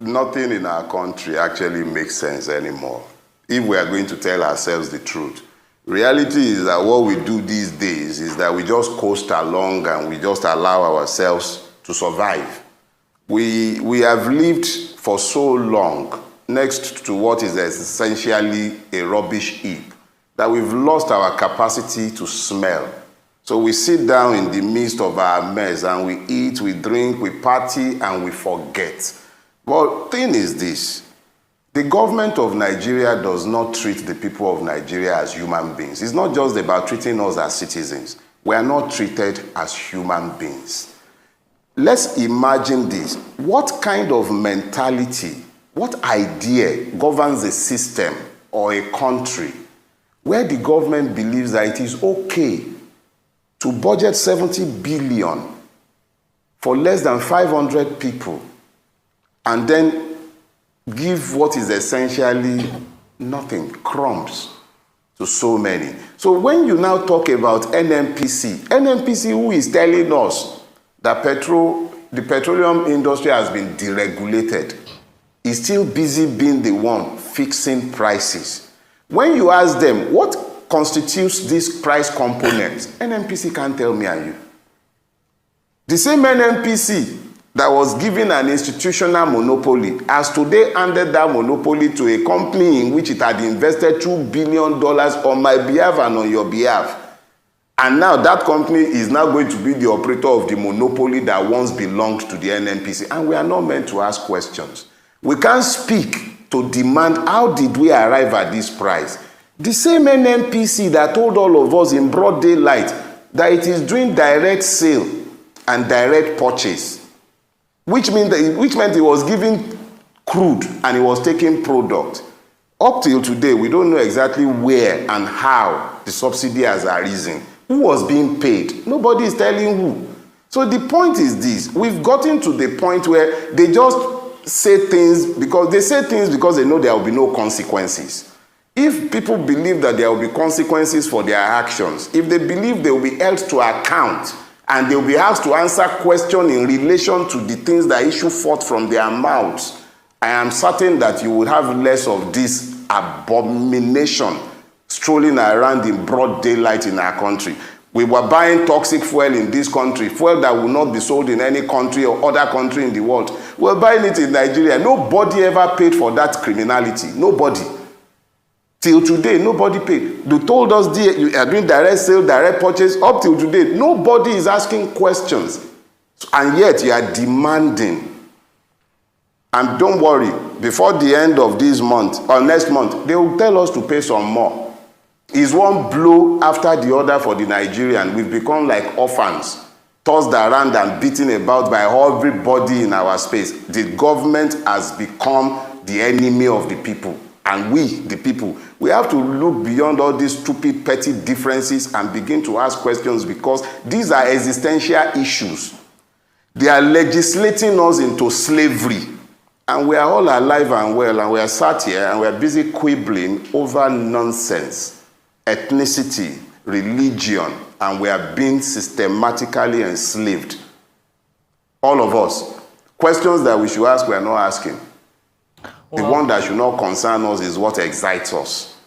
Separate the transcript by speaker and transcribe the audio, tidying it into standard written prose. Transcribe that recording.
Speaker 1: nothing in our country actually makes sense anymore if we are going to tell ourselves the truth. Reality is that what we do these days is that we just coast along and we just allow ourselves to survive. We have lived for so long next to what is essentially a rubbish heap that we've lost our capacity to smell. So we sit down in the midst of our mess and we eat, we drink, we party, and we forget. But the thing is this: the government of Nigeria does not treat the people of Nigeria as human beings. It's not just about treating us as citizens. We are not treated as human beings. Let's imagine this. What kind of mentality, what idea governs a system or a country where the government believes that it is okay to budget 70 billion for less than 500 people and then give what is essentially nothing, crumbs, to so many? So when you now talk about NNPC, who is telling us that the petroleum industry has been deregulated, is still busy being the one fixing prices. When you ask them what constitutes this price component, NNPC can't tell me and you. The same NNPC that was given an institutional monopoly has today handed that monopoly to a company in which it had invested $2 billion on my behalf and on your behalf. And now that company is now going to be the operator of the monopoly that once belonged to the NNPC. And we are not meant to ask questions. We can't speak to demand how did we arrive at this price. The same NNPC that told all of us in broad daylight that it is doing direct sale and direct purchase, which meant it was giving crude and it was taking product. Up till today, we don't know exactly where and how the subsidy has arisen. Who was being paid? Nobody is telling who. So the point is this: we've gotten to the point where they just say things because they know there will be no consequences. If people believe that there will be consequences for their actions, if they believe they will be held to account and they will be asked to answer questions in relation to the things that issue forth from their mouths, I am certain that you will have less of this abomination strolling around in broad daylight in our country. We were buying toxic fuel in this country, fuel that will not be sold in any country or other country in the world. We're buying it in Nigeria. Nobody ever paid for that criminality. Nobody. Till today, nobody paid. They told us you are doing direct sale, direct purchase. Up till today, nobody is asking questions. And yet you are demanding. And don't worry, before the end of this month or next month, they will tell us to pay some more. It's one blow after the other for the Nigerian. We've become like orphans, tossed around and beaten about by everybody in our space. The government has become the enemy of the people. And we, the people, we have to look beyond all these stupid, petty differences and begin to ask questions, because these are existential issues. They are legislating us into slavery. And we are all alive and well, and we are sat here and we are busy quibbling over nonsense. Ethnicity, religion, and we are being systematically enslaved. All of us. Questions that we should ask, we are not asking. Well, the one that should not concern us is what excites us.